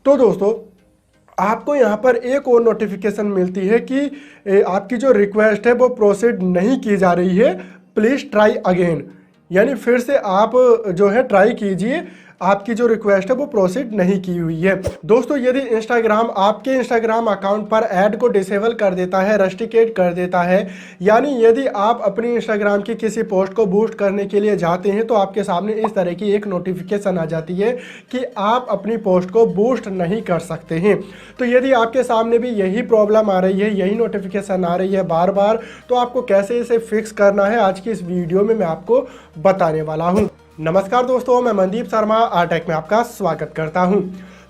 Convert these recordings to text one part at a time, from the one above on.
तो दोस्तों आपको यहाँ पर एक और नोटिफिकेशन मिलती है कि आपकी जो रिक्वेस्ट है वो प्रोसीड नहीं की जा रही है, प्लीज़ ट्राई अगेन। यानी फिर से आप जो है ट्राई कीजिए, आपकी जो रिक्वेस्ट है वो प्रोसीड नहीं की हुई है। दोस्तों यदि इंस्टाग्राम आपके इंस्टाग्राम अकाउंट पर ऐड को डिसेबल कर देता है, रेस्ट्रिकेट कर देता है, यानी यदि आप अपनी इंस्टाग्राम की किसी पोस्ट को बूस्ट करने के लिए जाते हैं तो आपके सामने इस तरह की एक नोटिफिकेशन आ जाती है कि आप अपनी पोस्ट को बूस्ट नहीं कर सकते हैं। तो यदि आपके सामने भी यही प्रॉब्लम आ रही है, यही नोटिफिकेशन आ रही है बार बार, तो आपको कैसे इसे फिक्स करना है आज की इस वीडियो में मैं आपको बताने वाला हूं। नमस्कार दोस्तों, मैं मनदीप शर्मा आरटेक में आपका स्वागत करता हूं।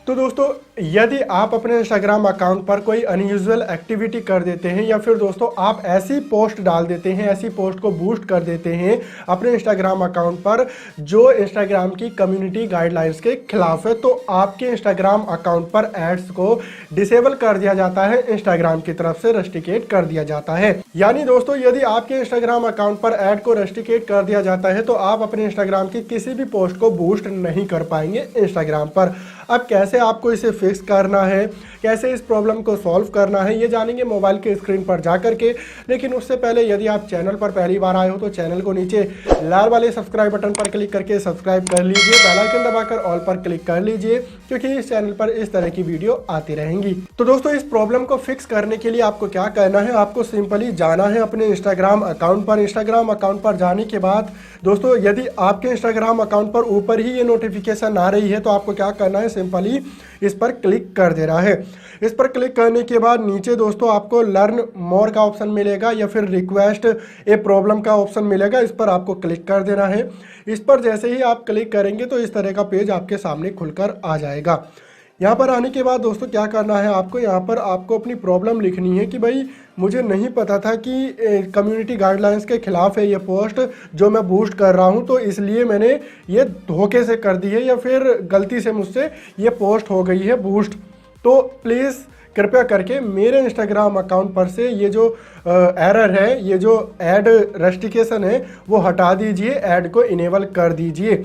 तो दोस्तों यदि आप अपने इंस्टाग्राम अकाउंट पर कोई अनयूजुअल एक्टिविटी कर देते हैं या फिर दोस्तों आप ऐसी पोस्ट डाल देते हैं, ऐसी पोस्ट को बूस्ट कर देते हैं अपने इंस्टाग्राम अकाउंट पर जो इंस्टाग्राम की कम्युनिटी गाइडलाइंस के खिलाफ है, तो आपके इंस्टाग्राम अकाउंट पर एड्स को डिसेबल कर दिया जाता है, इंस्टाग्राम की तरफ से रेस्ट्रिकेट कर दिया जाता है। यानी दोस्तों यदि आपके इंस्टाग्राम अकाउंट पर ऐड को रेस्ट्रिकेट कर दिया जाता है तो आप अपने इंस्टाग्राम की किसी भी पोस्ट को बूस्ट नहीं कर पाएंगे इंस्टाग्राम पर। अब कैसे आपको इसे फिक्स करना है, कैसे इस प्रॉब्लम को सॉल्व करना है, ये जानेंगे मोबाइल के स्क्रीन पर जा करके। लेकिन उससे पहले यदि आप चैनल पर पहली बार आए हो तो चैनल को नीचे लाल वाले सब्सक्राइब बटन पर क्लिक करके सब्सक्राइब कर लीजिए, बेल आइकन दबाकर ऑल पर क्लिक कर लीजिए, क्योंकि इस चैनल पर इस तरह की वीडियो आती रहेंगी। तो दोस्तों इस प्रॉब्लम को फिक्स करने के लिए आपको क्या करना है, आपको सिंपली जाना है अपने इंस्टाग्राम अकाउंट पर। इंस्टाग्राम अकाउंट पर जाने के बाद दोस्तों यदि आपके इंस्टाग्राम अकाउंट पर ऊपर ही ये नोटिफिकेशन आ रही है तो आपको क्या करना है, सिंपली इस पर क्लिक कर देना है। इस पर क्लिक करने के बाद नीचे दोस्तों आपको लर्न मोर का ऑप्शन मिलेगा या फिर रिक्वेस्ट ए प्रॉब्लम का ऑप्शन मिलेगा, इस पर आपको क्लिक कर देना है। इस पर जैसे ही आप क्लिक करेंगे तो इस तरह का पेज आपके सामने खुलकर आ जाएगा। यहाँ पर आने के बाद दोस्तों क्या करना है, आपको यहाँ पर आपको अपनी प्रॉब्लम लिखनी है कि भाई मुझे नहीं पता था कि कम्युनिटी गाइडलाइंस के खिलाफ है ये पोस्ट जो मैं बूस्ट कर रहा हूँ, तो इसलिए मैंने ये धोखे से कर दी है या फिर गलती से मुझसे ये पोस्ट हो गई है बूस्ट। तो प्लीज़ कृपया करके मेरे इंस्टाग्राम अकाउंट पर से ये जो एरर है, ये जो ऐड रेस्ट्रिकेशन है वो हटा दीजिए, ऐड को इनेबल कर दीजिए।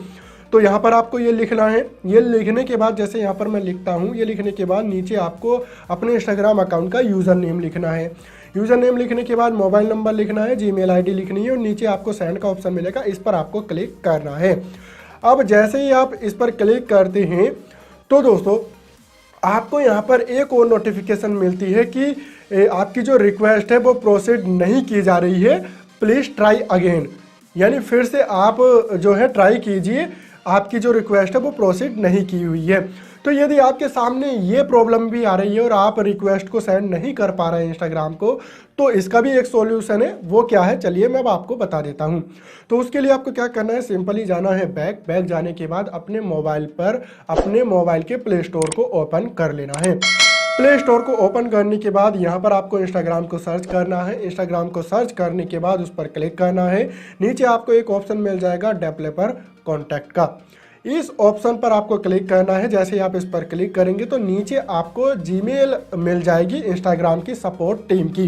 तो यहाँ पर आपको ये लिखना है। ये लिखने के बाद जैसे यहाँ पर मैं लिखता हूँ, ये लिखने के बाद नीचे आपको अपने इंस्टाग्राम अकाउंट का यूज़र नेम लिखना है। यूज़र नेम लिखने के बाद मोबाइल नंबर लिखना है, जीमेल आईडी लिखनी है और नीचे आपको सेंड का ऑप्शन मिलेगा, इस पर आपको क्लिक करना है। अब जैसे ही आप इस पर क्लिक करते हैं तो दोस्तों आपको यहाँ पर एक और नोटिफिकेशन मिलती है कि आपकी जो रिक्वेस्ट है वो प्रोसीड नहीं की जा रही है, प्लीज़ ट्राई अगेन। यानी फिर से आप जो है ट्राई कीजिए, आपकी जो रिक्वेस्ट है वो प्रोसीड नहीं की हुई है। तो यदि आपके सामने ये प्रॉब्लम भी आ रही है और आप रिक्वेस्ट को सेंड नहीं कर पा रहे हैं इंस्टाग्राम को, तो इसका भी एक सॉल्यूशन है। वो क्या है चलिए मैं अब आपको बता देता हूं। तो उसके लिए आपको क्या करना है, सिंपली जाना है बैक जाने के बाद अपने मोबाइल पर अपने मोबाइल के प्ले स्टोर को ओपन कर लेना है। प्ले स्टोर को ओपन करने के बाद यहाँ पर आपको इंस्टाग्राम को सर्च करना है। इंस्टाग्राम को सर्च करने के बाद उस पर क्लिक करना है। नीचे आपको एक ऑप्शन मिल जाएगा डेवलपर कॉन्टैक्ट का, इस ऑप्शन पर आपको क्लिक करना है। जैसे ही आप इस पर क्लिक करेंगे तो नीचे आपको जीमेल मिल जाएगी इंस्टाग्राम की सपोर्ट टीम की,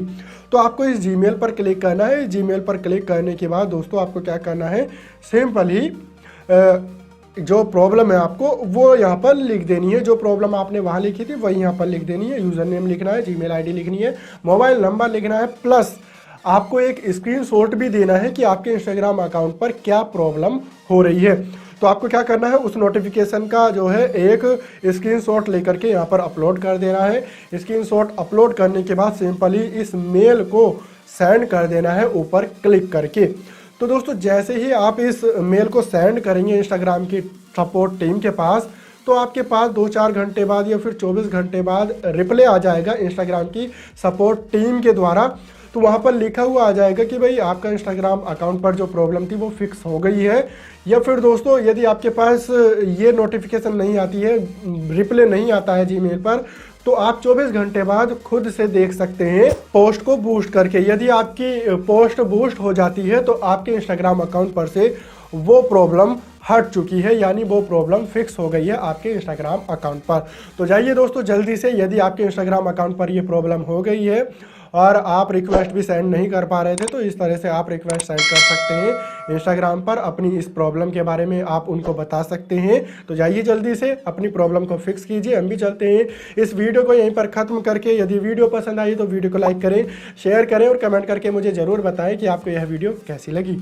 तो आपको इस जीमेल पर क्लिक करना है। जीमेल पर क्लिक करने के बाद दोस्तों आपको क्या करना है, सिंपली जो प्रॉब्लम है आपको वो यहाँ पर लिख देनी है। जो प्रॉब्लम आपने वहाँ लिखी थी वही यहाँ पर लिख देनी है। यूज़र नेम लिखना है, जीमेल आईडी लिखनी है, मोबाइल नंबर लिखना है, प्लस आपको एक स्क्रीनशॉट भी देना है कि आपके इंस्टाग्राम अकाउंट पर क्या प्रॉब्लम हो रही है। तो आपको क्या करना है, उस नोटिफिकेशन का जो है एक स्क्रीनशॉट लेकर के यहाँ पर अपलोड कर देना है। स्क्रीनशॉट अपलोड करने के बाद सिंपली इस मेल को सेंड कर देना है ऊपर क्लिक करके। तो दोस्तों जैसे ही आप इस मेल को सेंड करेंगे इंस्टाग्राम की सपोर्ट टीम के पास, तो आपके पास 2-4 घंटे बाद या फिर 24 घंटे बाद रिप्लाई आ जाएगा इंस्टाग्राम की सपोर्ट टीम के द्वारा। तो वहाँ पर लिखा हुआ आ जाएगा कि भाई आपका इंस्टाग्राम अकाउंट पर जो प्रॉब्लम थी वो फिक्स हो गई है। या फिर दोस्तों यदि आपके पास ये नोटिफिकेशन नहीं आती है, रिप्लाई नहीं आता है जीमेल पर, तो आप 24 घंटे बाद खुद से देख सकते हैं पोस्ट को बूस्ट करके। यदि आपकी पोस्ट बूस्ट हो जाती है तो आपके इंस्टाग्राम अकाउंट पर से वो प्रॉब्लम हट चुकी है, यानी वो प्रॉब्लम फिक्स हो गई है आपके इंस्टाग्राम अकाउंट पर। तो जाइए दोस्तों जल्दी से, यदि आपके इंस्टाग्राम अकाउंट पर ये प्रॉब्लम हो गई है और आप रिक्वेस्ट भी सेंड नहीं कर पा रहे थे, तो इस तरह से आप रिक्वेस्ट सेंड कर सकते हैं इंस्टाग्राम पर अपनी इस प्रॉब्लम के बारे में आप उनको बता सकते हैं। तो जाइए जल्दी से अपनी प्रॉब्लम को फिक्स कीजिए। हम भी चलते हैं इस वीडियो को यहीं पर ख़त्म करके। यदि वीडियो पसंद आई तो वीडियो को लाइक करें, शेयर करें और कमेंट करके मुझे ज़रूर बताएं कि आपको यह वीडियो कैसी लगी।